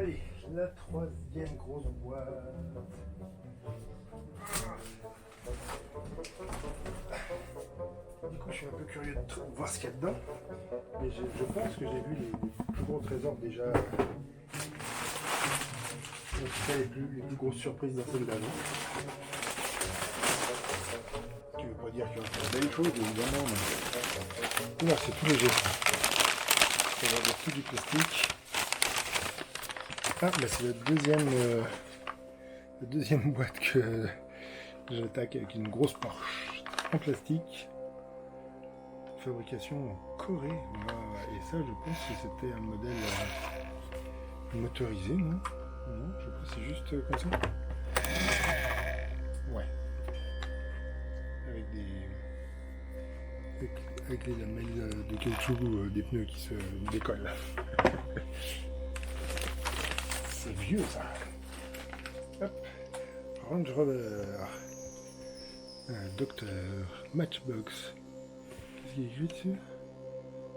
Allez, la troisième grosse boîte. Du coup, je suis un peu curieux de voir ce qu'il y a dedans. Mais je pense que j'ai vu les plus gros trésors déjà. En tout cas, les plus grosses surprises dans celle d'avant. Ce qui ne veut pas dire qu'il y aura pas de belles choses, évidemment. Mais... Là, c'est tout léger. Ça va avoir tout du plastique. Ah, bah c'est la deuxième boîte que j'attaque avec une grosse Porsche en plastique. Fabrication en Corée. Et ça, je pense que c'était un modèle motorisé, non? Non, je pense que c'est juste comme ça. Ouais. Avec les lamelles de caoutchouc ou des pneus qui se décollent. C'est vieux ça. Hop. Range Rover. Un docteur. Matchbox. Qu'est-ce qu'il y a écrit dessus?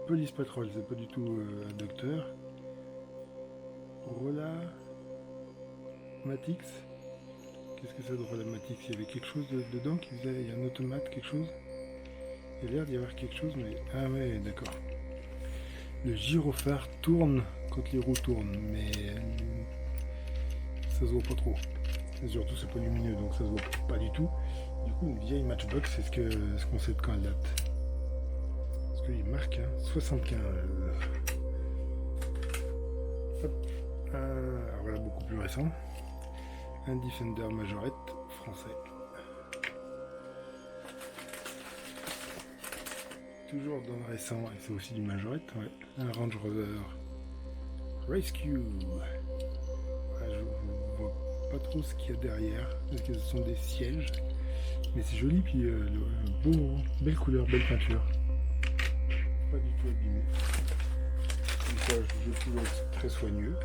Police Patrol, c'est pas du tout un docteur. Rolla Matix. Qu'est-ce que c'est de Rolla Matix? Il y avait quelque chose dedans qui faisait. Il y a un automate, quelque chose. Il y a l'air d'y avoir quelque chose, mais. Ah ouais, d'accord. Le gyrophare tourne quand les roues tournent, mais ça se voit pas trop. Et surtout, c'est pas lumineux, donc ça se voit pas du tout. Du coup, une vieille Matchbox, c'est ce qu'on sait de quand elle date. Parce qu'il marque 75. Hop. Alors voilà, beaucoup plus récent. Un Defender Majorette français. Toujours dans le récent, et c'est aussi du Majorette, ouais. Un Range Rover Rescue. Ouais, je vois pas trop ce qu'il y a derrière, parce que ce sont des sièges. Mais c'est joli, puis belle couleur, belle peinture. Pas du tout abîmé. Une fois, je trouve très soigneux.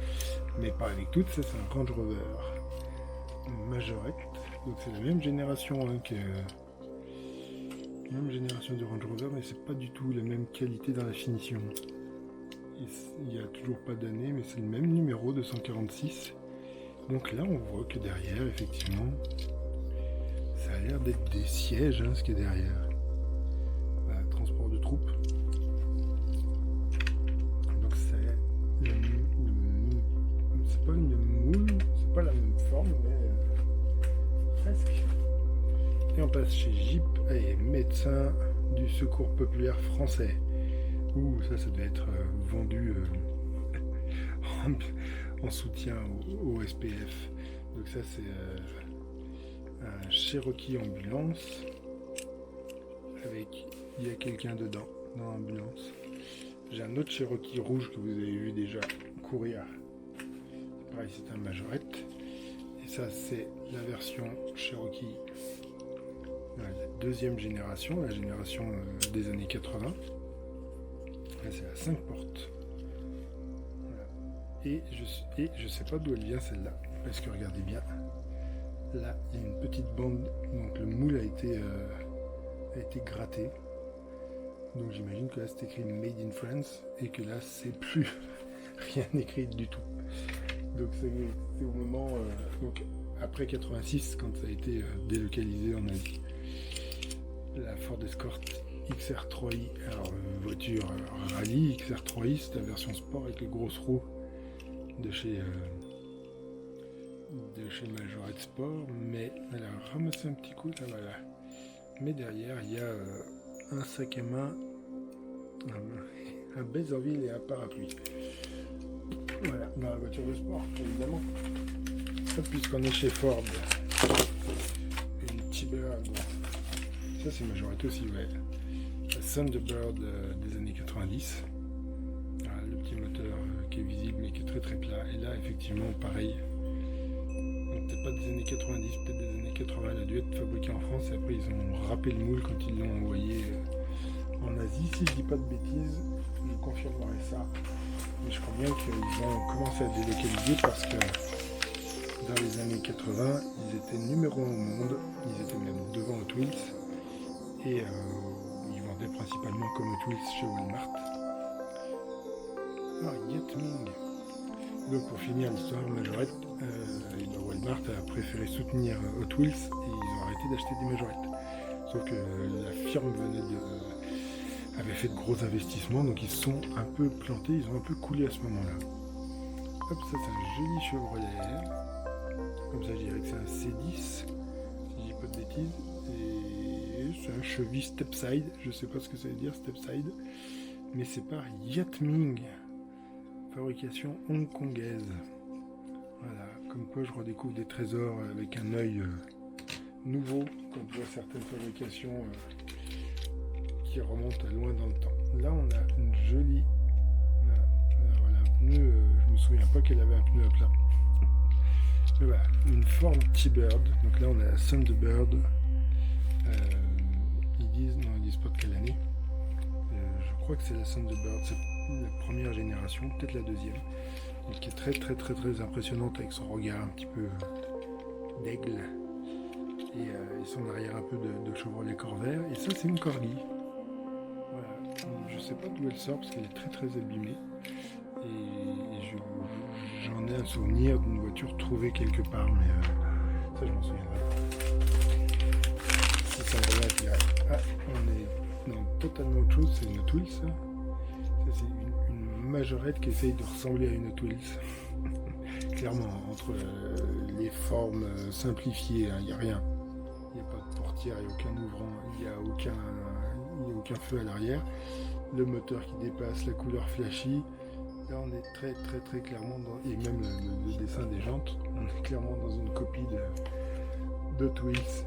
Mais pas avec toutes, ça c'est un Range Rover Majorette. Donc c'est la même génération même génération du Range Rover, mais c'est pas du tout la même qualité dans la finition. Il n'y a toujours pas d'année, mais c'est le même numéro 246. Donc là on voit que derrière, effectivement, ça a l'air d'être des sièges, ce qui est derrière. Voilà, transport de troupes. Donc c'est pas une moule, c'est pas la même forme, mais presque. Et on passe chez Jeep et médecin du secours populaire français. Ouh, ça doit être vendu en soutien au SPF. Donc ça c'est un Cherokee ambulance. Il y a quelqu'un dedans, dans l'ambulance. J'ai un autre Cherokee rouge que vous avez vu déjà courir. Pareil, c'est un Majorette. Et ça c'est la version Cherokee. La deuxième génération, la génération des années 80. Là, c'est la 5 portes. Voilà. Et je sais pas d'où elle vient celle-là, parce que regardez bien, là il y a une petite bande, donc le moule a été gratté. Donc j'imagine que là c'est écrit Made in France et que là c'est plus rien écrit du tout. Donc c'est au moment donc après 86 quand ça a été délocalisé en Asie. La Ford Escort XR3i, alors voiture rallye XR3i, c'est la version sport avec les grosses roues de chez Majorette Sport, mais elle a ramassé un petit coup, ça va là. Mais derrière il y a un sac à main, un Bézerville et un parapluie. Voilà, dans la voiture de sport, évidemment. Puisqu'on est chez Ford, une T-Bird. Ça c'est Majorette aussi, ouais. La Thunderbird des années 90. Voilà, le petit moteur qui est visible mais qui est très très plat. Et là effectivement pareil. Donc peut-être pas des années 90, peut-être des années 80. Elle a dû être fabriquée en France et après ils ont râpé le moule quand ils l'ont envoyé en Asie. Si je dis pas de bêtises, je confirmerai ça. Mais je crois bien qu'ils ont commencé à délocaliser parce que dans les années 80, ils étaient numéro 1 au monde. Ils étaient même devant Hot Wheels. Et ils vendaient principalement comme Hot Wheels chez Walmart. Ah, Yatming. Donc pour finir l'histoire, Majorette, Walmart a préféré soutenir Hot Wheels et ils ont arrêté d'acheter des Majorettes. Sauf que la firme avait fait de gros investissements, donc ils se sont un peu plantés, ils ont un peu coulé à ce moment-là. Hop, ça c'est un joli Chevrolet. Comme ça je dirais que c'est un C10, si je dis pas de bêtises. Et c'est un Chevy Stepside, je sais pas ce que ça veut dire Stepside, mais c'est par Yatming, fabrication hongkongaise. Voilà, comme quoi je redécouvre des trésors avec un œil nouveau quand je vois certaines fabrications qui remontent à loin dans le temps. Là on a une jolie, voilà, un pneu, je me souviens pas qu'elle avait un pneu à plat. Mais voilà, une Ford T-Bird, donc là on a la Thunderbird, ils disent pas de quelle année, je crois que c'est la Thunderbird, c'est la première génération, peut-être la deuxième, donc qui est très très très très impressionnante avec son regard un petit peu d'aigle et son arrière un peu de Chevrolet Corvair. Et ça c'est une Corgi. Voilà, je sais pas d'où elle sort parce qu'elle est très très abîmée et j'en ai un souvenir d'une voiture trouvée quelque part, mais ça je m'en souviendrai pas. Si ça me revient, je dirais on est dans totalement autre chose, c'est une Hot Wheels ça. Ça c'est une Majorette qui essaye de ressembler à une Hot Wheels. Clairement, entre les formes simplifiées, il n'y a rien. Il n'y a pas de portière, il n'y a aucun ouvrant, il n'y a aucun feu à l'arrière. Le moteur qui dépasse, la couleur flashy. Là on est très très très clairement dans, et même le dessin des jantes, on est clairement dans une copie de Hot Wheels. Est-ce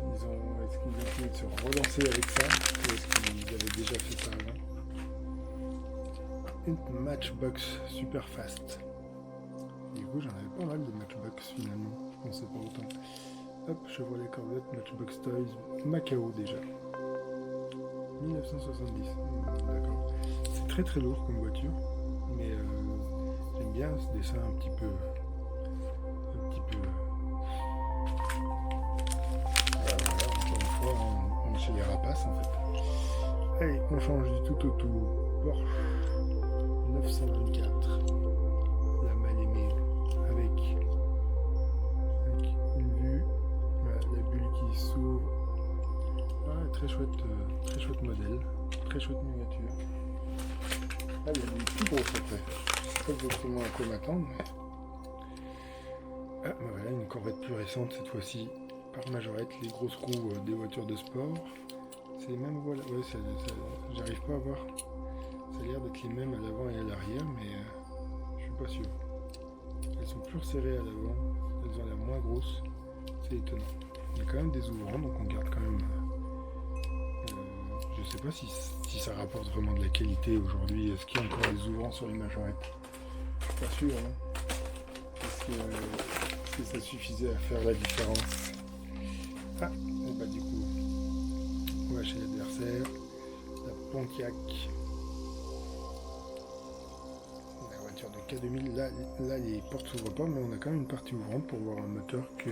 qu'ils ont essayé de se relancer avec ça ou est-ce qu'ils avaient déjà fait ça avant? Une Matchbox super fast. Du coup j'en avais pas mal de Matchbox finalement, je pensais pas autant. Hop, Chevrolet Corvette, Matchbox Toys, Macao déjà. 1970, d'accord. C'est très très lourd comme voiture, mais j'aime bien ce dessin un petit peu. Voilà, encore une fois, on est chez les rapaces en fait. Allez, on change du tout au tout. Porsche 924, la mal aimée, avec une vue, voilà, la bulle qui s'ouvre. Ah, très chouette modèle, très chouette miniature. Ah, il y a des plus gros après. Je sais pas exactement à quoi m'attendre, mais. Ah, bah voilà, une Corvette plus récente cette fois-ci par Majorette, les grosses roues des voitures de sport. C'est les mêmes, voilà, ouais, j'arrive pas à voir. Ça a l'air d'être les mêmes à l'avant et à l'arrière, mais je suis pas sûr. Elles sont plus resserrées à l'avant, elles ont l'air moins grosses, c'est étonnant. Il y a quand même des ouvrants, donc on garde quand même. Je sais pas si ça rapporte vraiment de la qualité aujourd'hui. Est-ce qu'il y a encore des ouvrants sur les Majorettes? Je suis pas sûr, hein. Est-ce que ça suffisait à faire la différence? Ah, et bah du coup, on va chez l'adversaire. La Pontiac. La voiture de K2000. Là les portes s'ouvrent pas, mais on a quand même une partie ouvrante pour voir un moteur que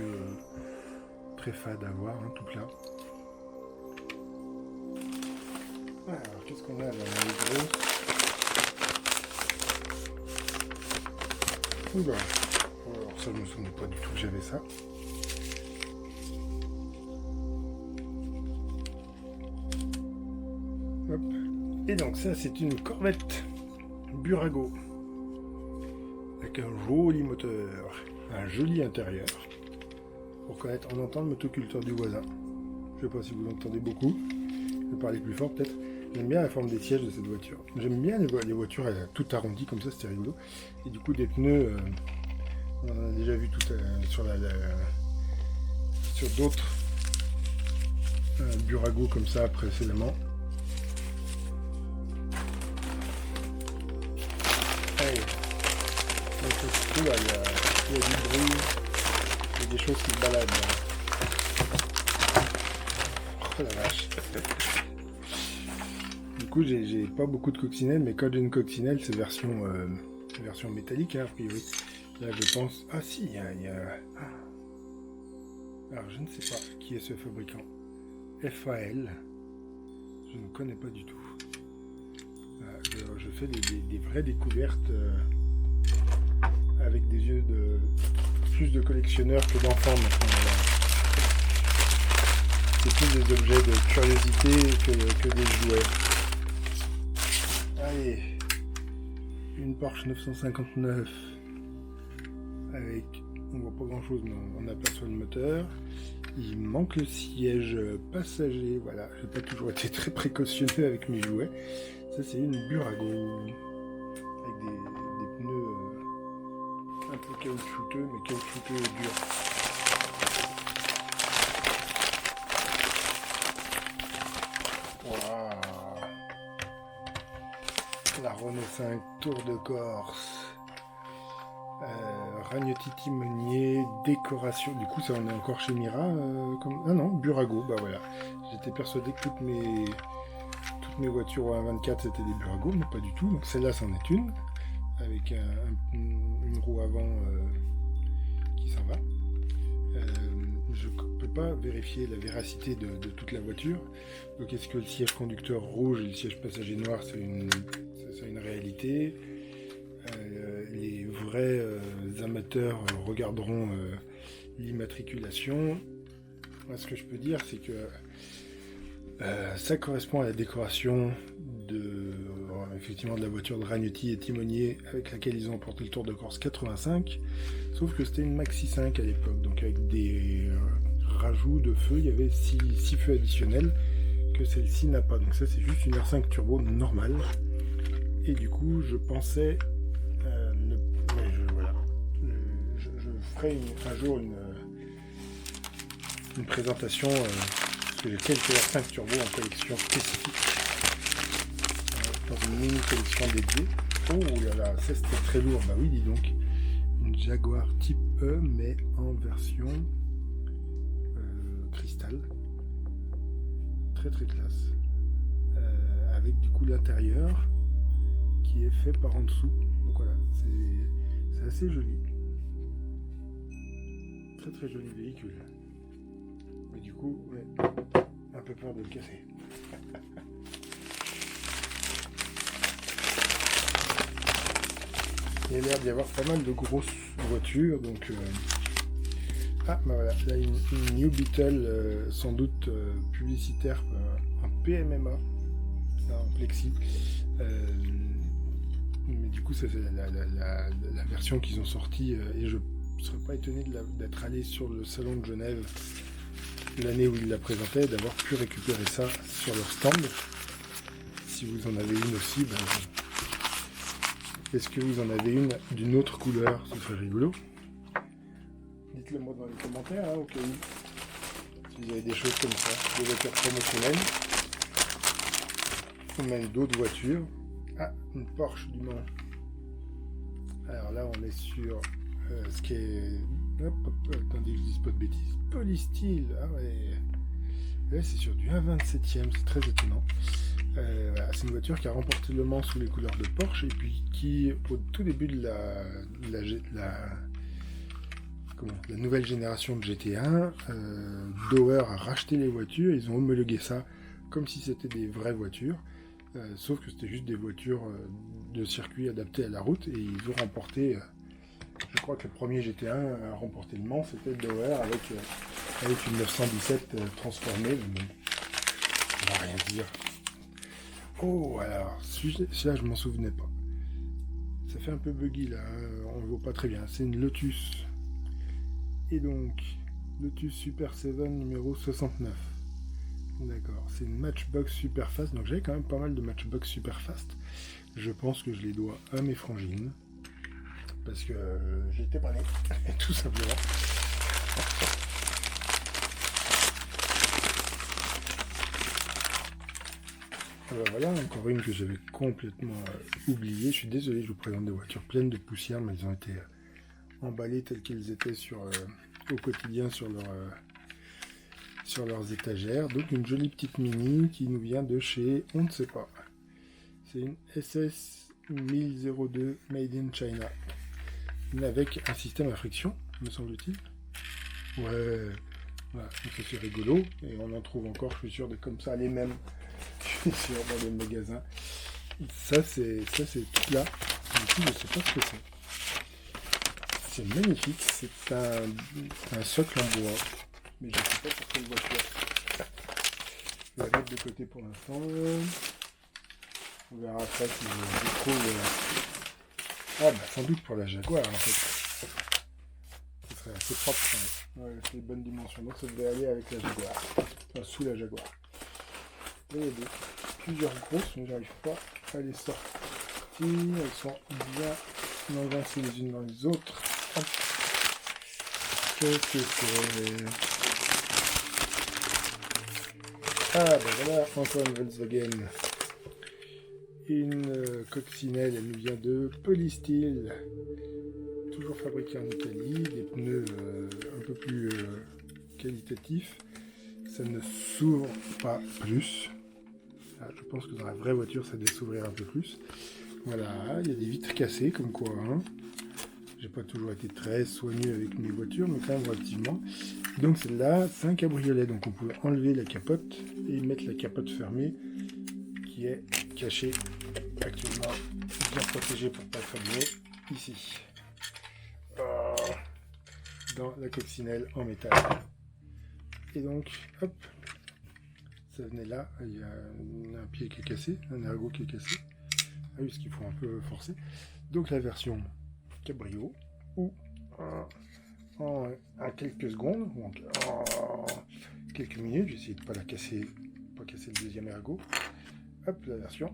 très fade à voir, hein, tout plat. Alors, qu'est-ce qu'on a là? Les grosses. Oula. Alors ça, je me souviens pas du tout que j'avais ça. Hop. Et donc ça, c'est une Corvette Burago. Avec un joli moteur, un joli intérieur. Pour connaître, on entend le motoculteur du voisin. Je sais pas si vous l'entendez beaucoup. Je vais parler plus fort peut-être. J'aime bien la forme des sièges de cette voiture. J'aime bien les voitures tout arrondies comme ça, c'était rigolo. Et du coup des pneus, on en a déjà vu tout sur d'autres Burago comme ça précédemment. Allez, donc il y a du bruit, il y a des choses qui se baladent. Oh la vache. Du coup, j'ai pas beaucoup de coccinelles, mais quand j'ai une coccinelle, c'est version métallique, hein, a priori. Là, je pense. Ah, si, il y a. Alors, je ne sais pas qui est ce fabricant. FAL. Je ne connais pas du tout. Je fais des vraies découvertes avec des yeux de plus de collectionneurs que d'enfants maintenant. Voilà. C'est plus des objets de curiosité que des jouets. Allez, une Porsche 959 avec, on voit pas grand chose mais on aperçoit le moteur. Il manque le siège passager, voilà, j'ai pas toujours été très précautionneux avec mes jouets. Ça c'est une Burago avec des pneus un peu caoutchouteux, mais caoutchouteux et durs. Wow. La Renault 5 Tour de Corse. Ragnotti timonier, décoration. Du coup, ça on est encore chez Mira. Ah non, Burago, bah voilà. J'étais persuadé que toutes mes voitures au 1.24 c'était des Burago, mais pas du tout. Donc celle-là, c'en est une, avec une roue avant qui s'en va. Je ne peux pas vérifier la véracité de toute la voiture. Donc est-ce que le siège conducteur rouge et le siège passager noir, c'est une réalité? Les vrais amateurs regarderont l'immatriculation. Moi, ce que je peux dire, c'est que ça correspond à la décoration effectivement de la voiture de Ragnotti et timonier avec laquelle ils ont emporté le Tour de Corse 85, sauf que c'était une Maxi 5 à l'époque, donc avec des rajouts de feux. Il y avait 6 feux additionnels que celle-ci n'a pas, donc ça c'est juste une R5 turbo normale. Et du coup je pensais je ferai un jour une présentation parce que j'ai quelques R5 turbo en collection spécifique dans une mini collection dédiée. Oh là là, ça c'était très lourd. Bah oui, dis donc, une Jaguar type E mais en version cristal, très très classe, avec du coup l'intérieur qui est fait par en dessous. Donc voilà, c'est assez joli. Très très joli véhicule. Mais du coup, ouais, un peu peur de le casser. Il y a l'air d'y avoir pas mal de grosses voitures, donc... Ah, bah voilà, là une New Beetle, sans doute publicitaire, en PMMA, là, en plexi. Mais du coup, c'est la version qu'ils ont sortie, et je ne serais pas étonné d'être allé sur le salon de Genève l'année où ils la présentaient, d'avoir pu récupérer ça sur leur stand. Si vous en avez une aussi, ben, est-ce que vous en avez une d'une autre couleur? Ce serait rigolo. Dites-le moi dans les commentaires, hein, au cas où. Si vous avez des choses comme ça, des voitures promotionnelles, ou même d'autres voitures. Ah, une Porsche du Mans. Alors là, on est sur ce qui est... attendez que je dise pas de bêtises. Polystyle, ah ouais. Là, c'est sur du 1,27e, c'est très étonnant. Voilà, c'est une voiture qui a remporté le Mans sous les couleurs de Porsche et puis qui, au tout début de la nouvelle génération de GT1, Dower a racheté les voitures, ils ont homologué ça comme si c'était des vraies voitures, sauf que c'était juste des voitures de circuit adaptées à la route, et ils ont remporté, je crois que le premier GT1 à remporter le Mans, c'était Dower avec une 917 transformée, mais bon, on va rien dire. Oh, alors, celui-là, je m'en souvenais pas. Ça fait un peu buggy là, on le voit pas très bien. C'est une Lotus. Et donc, Lotus Super 7 numéro 69. D'accord, c'est une Matchbox Super Fast. Donc j'avais quand même pas mal de Matchbox Super Fast. Je pense que je les dois à mes frangines. Parce que j'étais pas né, tout simplement. Alors voilà, encore une que j'avais complètement oubliée. Je suis désolé, je vous présente des voitures pleines de poussière, mais elles ont été emballées telles qu'elles étaient au quotidien sur leurs étagères. Donc une jolie petite Mini qui nous vient de chez, on ne sait pas. C'est une SS 1002 Made in China. Avec un système à friction, me semble-t-il. Ouais, voilà, donc c'est rigolo. Et on en trouve encore, je suis sûr, des comme ça, les mêmes. Je suis sûr, dans les magasins. Ça c'est tout là. Du coup, je sais pas ce que c'est. c'est magnifique, c'est un socle en bois, mais je ne sais pas pour quelle voiture. Je vais la mettre de côté pour l'instant. On verra après si je trouve... Ah bah sans doute pour la Jaguar en fait. Ce serait assez propre. Ouais, c'est les bonnes dimensions. Donc ça devait aller avec la Jaguar. Enfin sous la Jaguar. Et il y a plusieurs grosses, mais j'arrive pas à les sortir. Elles sont bien engoncées les unes dans les autres. Hop. Qu'est-ce que c'est? Ah ben voilà, encore une Volkswagen. Une coccinelle, elle nous vient de Polystyle, toujours fabriquée en Italie, des pneus un peu plus qualitatifs. Ça ne s'ouvre pas plus. Ah, je pense que dans la vraie voiture, ça doit s'ouvrir un peu plus. Voilà, il y a des vitres cassées, comme quoi. Hein. J'ai pas toujours été très soigneux avec mes voitures, mais quand même relativement. Donc celle-là, c'est un cabriolet, donc on peut enlever la capote et mettre la capote fermée, qui est cachée actuellement, bien protégée pour ne pas être abîmée, ici. Dans la coccinelle en métal. Et donc, hop, ça venait là, il y a un pied qui est cassé, un ergot qui est cassé. Ah oui, ce qu'il faut un peu forcer. Donc la version cabrio, ou en quelques secondes, donc en quelques minutes, j'ai essayé de pas casser le deuxième ergot. Hop, la version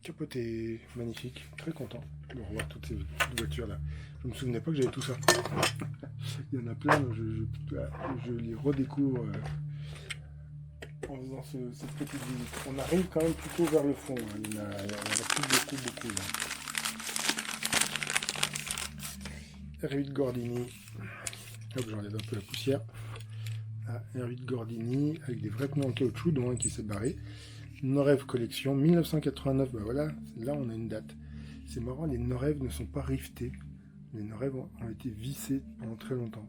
capotée, magnifique, très content de revoir toutes ces voitures là. Je me souvenais pas que j'avais tout ça. Il y en a plein, je les redécouvre en faisant cette petite visite. On arrive quand même plutôt vers le fond, hein. Il y en a plus beaucoup. Là. R8 Gordini, hop, j'enlève un peu la poussière. Ah, R8 Gordini avec des vrais pneus en caoutchouc, dont un qui s'est barré. Norev Collection 1989, bah voilà, là on a une date. C'est marrant, les Norev ne sont pas riftés. Les Norev ont été vissés pendant très longtemps.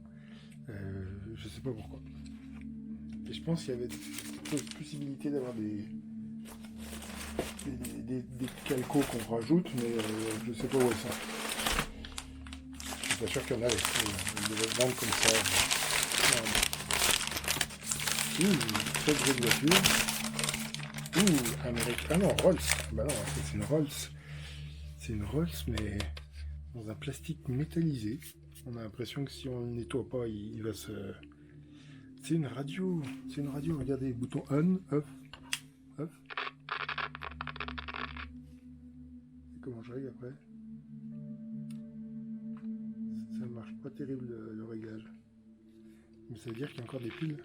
Je sais pas pourquoi. Et je pense qu'il y avait des possibilités d'avoir des calcos qu'on rajoute, mais je sais pas où elles sont. Je suis pas sûr qu'il y en a. Ils devaient vendre comme ça. Très grosse voiture. Amérique. Ah non, Rolls. Bah non, c'est une Rolls. C'est une Rolls, mais dans un plastique métallisé. On a l'impression que si on ne le nettoie pas, il va se... C'est une radio. C'est une radio. Regardez, bouton on, off, off. Et comment je règle après? Ça marche pas terrible le réglage. Mais ça veut dire qu'il y a encore des piles.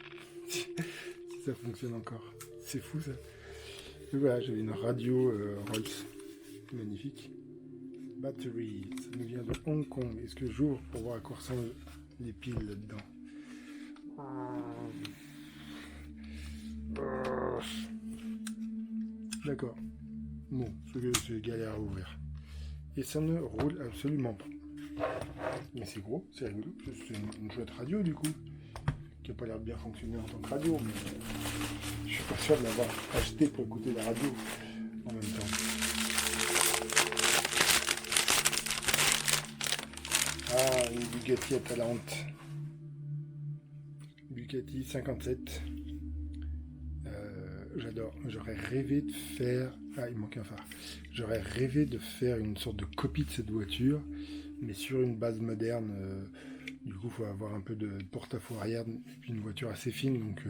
Si ça fonctionne encore. C'est fou ça. Et voilà, j'avais une radio Rolls. Magnifique. Battery, ça nous vient de Hong Kong. Est-ce que j'ouvre pour voir à quoi ressemblent les piles là-dedans? D'accord. Bon, c'est galère à ouvrir. Et ça ne roule absolument pas. Mais c'est gros, c'est rigolo. C'est une chouette radio du coup. Qui n'a pas l'air de bien fonctionner en tant que radio. Mais je suis pas sûr de l'avoir acheté pour écouter la radio en même temps. Ah, une Bugatti Atalante. Bugatti 57. J'adore. J'aurais rêvé de faire... Ah, il manque un phare. J'aurais rêvé de faire une sorte de copie de cette voiture, mais sur une base moderne. Du coup, il faut avoir un peu de porte-à-faux arrière, et puis une voiture assez fine. Donc,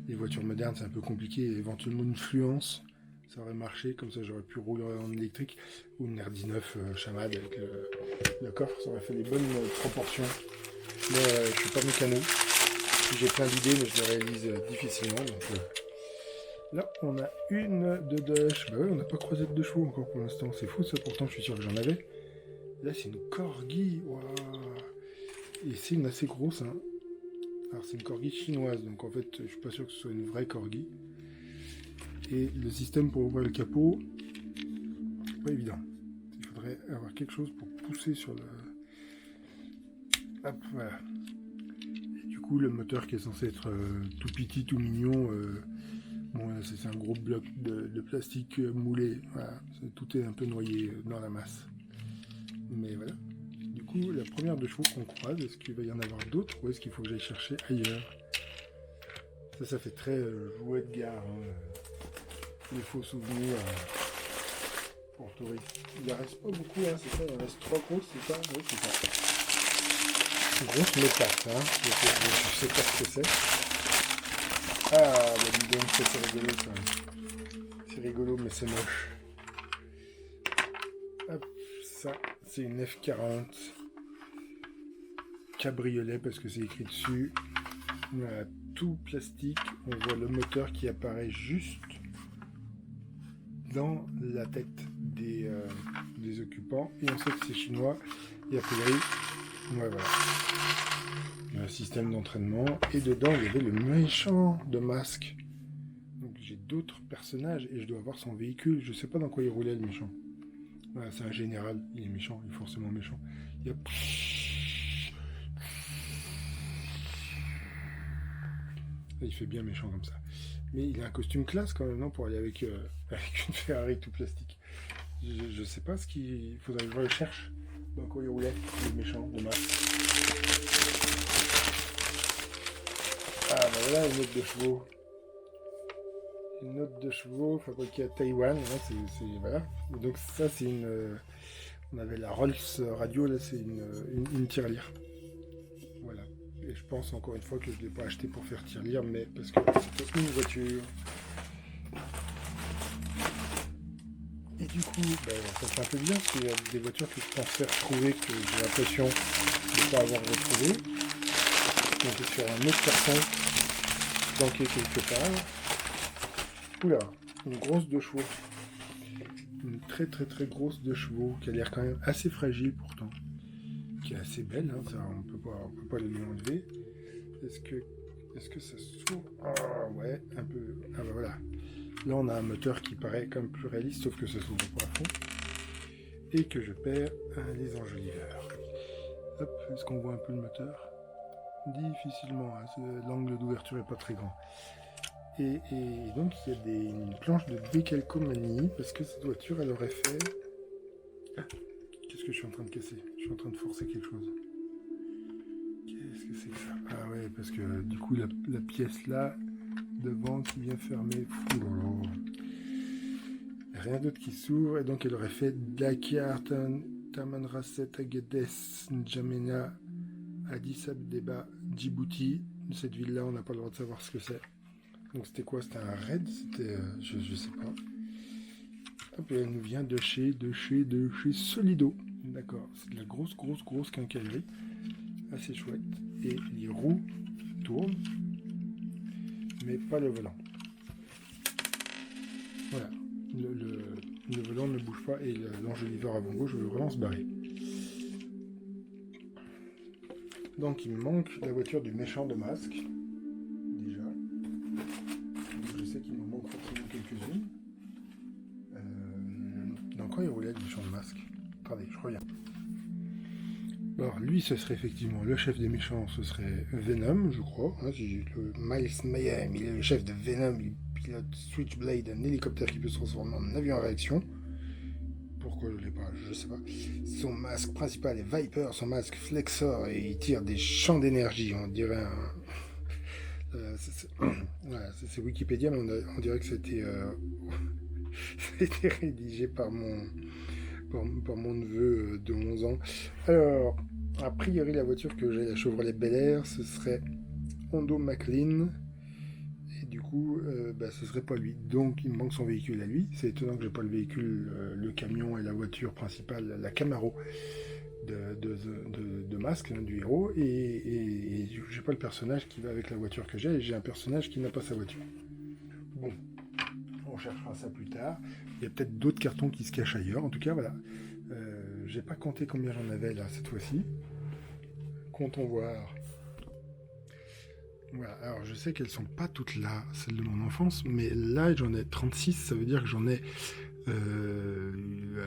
les voitures modernes, c'est un peu compliqué. Et éventuellement, une fluence, ça aurait marché. Comme ça, j'aurais pu rouler en électrique. Ou une R19 chamade avec le coffre. Ça aurait fait les bonnes proportions. Mais je suis pas mécano. J'ai plein d'idées, mais je les réalise difficilement. Donc, là, on a une de Dodge. Bah ouais, on n'a pas croisé de 2 chevaux encore pour l'instant. C'est fou ça, pourtant je suis sûr que j'en avais. Là, c'est une Corgi. Waouh. Et c'est une assez grosse. Hein. Alors, c'est une Corgi chinoise. Donc, en fait, je suis pas sûr que ce soit une vraie Corgi. Et le système pour ouvrir le capot, pas évident. Il faudrait avoir quelque chose pour pousser sur le... Hop, voilà. Et du coup, le moteur qui est censé être tout petit, tout mignon... Bon, c'est un gros bloc de plastique moulé. Voilà. Tout est un peu noyé dans la masse. Mais voilà. Du coup, la première de chevaux qu'on croise, est-ce qu'il va y en avoir d'autres ou est-ce qu'il faut que j'aille chercher ailleurs? Ça fait très jouet de gare, les faux souvenirs pour touristes. Il en reste pas beaucoup, hein, c'est ça, il en reste 3 grosses, c'est ça? Oui, c'est ça. Grosse métasse, hein, je sais pas ce que c'est. Ah, bah dis donc, ça c'est rigolo quand même. C'est rigolo, mais c'est moche. Hop, ça, c'est une F40 cabriolet parce que c'est écrit dessus. Voilà, tout plastique. On voit le moteur qui apparaît juste dans la tête des occupants. Et on sait que c'est chinois. Et a priori, ouais, voilà. Un système d'entraînement. Et dedans, il y avait le méchant de masque. Donc j'ai d'autres personnages et je dois avoir son véhicule. Je sais pas dans quoi il roulait le méchant. Voilà, c'est un général, il est méchant, il est forcément méchant. Il fait bien méchant comme ça. Mais il a un costume classe quand même, non, pour aller avec une Ferrari tout plastique. Je sais pas ce qu'il faudrait que je le cherche. Dans quoi il roulait, le méchant, de masque. Ah ben voilà, une note de chevaux. Une note de chevaux fabriquée à Taïwan. Là, voilà. Donc ça c'est une... on avait la Rolls Radio, là c'est une tirelire. Voilà. Et je pense encore une fois que je ne l'ai pas acheté pour faire tirelire, mais parce que c'était une voiture. Et du coup, ça fait un peu bien, parce qu'il y a des voitures que je pensais retrouver, que j'ai l'impression de ne pas avoir retrouvées. Donc je suis sur un autre carton, planqué quelque part. Oula, une grosse 2 chevaux. Une très très très grosse 2 chevaux, qui a l'air quand même assez fragile pourtant. Qui est assez belle, hein, ça, on peut pas le lui enlever. Est-ce que ça s'ouvre? Ah ouais, un peu. Ah bah voilà. Là on a un moteur qui paraît quand même plus réaliste, sauf que ça s'ouvre pas à fond. Et que je perds les enjoliveurs. Hop, est-ce qu'on voit un peu le moteur? Difficilement, hein, l'angle d'ouverture est pas très grand. Et donc il y a une planche de décalcomanie, parce que cette voiture elle aurait fait... Ah, qu'est-ce que je suis en train de casser? Je suis en train de forcer quelque chose. Qu'est-ce que c'est que ça? Ah ouais, parce que du coup la pièce là, devant qui vient fermer, rien d'autre qui s'ouvre, et donc elle aurait fait Dakar, Tamanrasset, Agadez, N'Djamena, Addis Abeba, Djibouti. Cette ville là on n'a pas le droit de savoir ce que c'est. Donc c'était quoi? C'était un raid? C'était... je sais pas. Hop, et elle nous vient de chez Solido. D'accord, c'est de la grosse quincaillerie. Assez chouette. Et les roues tournent, mais pas le volant. Voilà. Le volant ne bouge pas et l'enjoliveur avant gauche veut vraiment se barrer. Donc il me manque la voiture du méchant de masque. Déjà. Donc, je sais qu'il me manque forcément quelques-unes. Dans quoi il roulait le méchant de masque? Attendez, je reviens. Alors lui, ce serait effectivement le chef des méchants, ce serait Venom, je crois. Hein, le Miles Mayhem, il est le chef de Venom, il pilote Switchblade, un hélicoptère qui peut se transformer en avion à réaction. Pourquoi je l'ai pas? Je sais pas. Son masque principal est Viper, son masque Flexor, et il tire des champs d'énergie, on dirait un... voilà, c'est Wikipédia, mais on dirait que c'était rédigé par mon neveu de 11 ans. Alors, a priori, la voiture que j'ai, la Chevrolet Bel Air, ce serait Hondo McLean. Et du coup, ce serait pas lui. Donc, il me manque son véhicule à lui. C'est étonnant que j'ai pas le véhicule, le camion et la voiture principale, la Camaro de masque, hein, du héros. Et j'ai pas le personnage qui va avec la voiture que j'ai. Et j'ai un personnage qui n'a pas sa voiture. Bon. On cherchera ça plus tard. Il y a peut-être d'autres cartons qui se cachent ailleurs. En tout cas, voilà. J'ai pas compté combien j'en avais là cette fois-ci. Comptons voir. Voilà. Alors, je sais qu'elles sont pas toutes là, celles de mon enfance, mais là, j'en ai 36. Ça veut dire que j'en ai une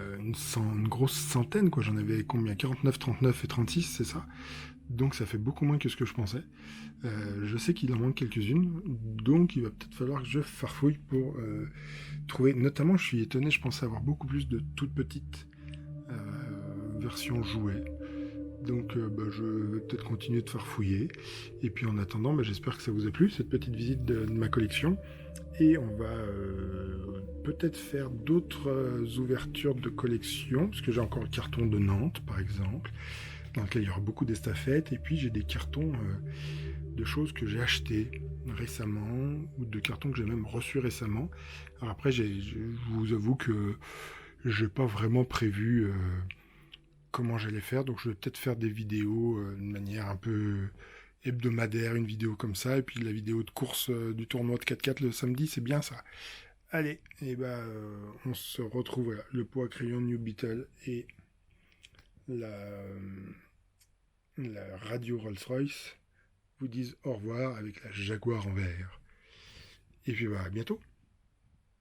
grosse centaine, quoi. J'en avais combien? 49, 39 et 36, c'est ça? Donc ça fait beaucoup moins que ce que je pensais. Je sais qu'il en manque quelques-unes, donc il va peut-être falloir que je farfouille pour trouver. Notamment, je suis étonné, je pensais avoir beaucoup plus de toutes petites version jouet. Donc je vais peut-être continuer de farfouiller. Et puis en attendant, j'espère que ça vous a plu, cette petite visite de ma collection. Et on va peut-être faire d'autres ouvertures de collection, parce que j'ai encore le carton de Nantes, par exemple, dans lequel il y aura beaucoup d'estafettes. Et puis j'ai des cartons de choses que j'ai achetées récemment, ou de cartons que j'ai même reçus récemment. Alors après, je vous avoue que j'ai pas vraiment prévu comment j'allais faire, donc je vais peut-être faire des vidéos de manière un peu hebdomadaire, une vidéo comme ça, et puis la vidéo de course du tournoi de 4x4 le samedi, c'est bien ça. Allez, et on se retrouve, voilà, le pot à crayon New Beetle et la radio Rolls-Royce vous disent au revoir avec la Jaguar en verre. Et puis à bientôt.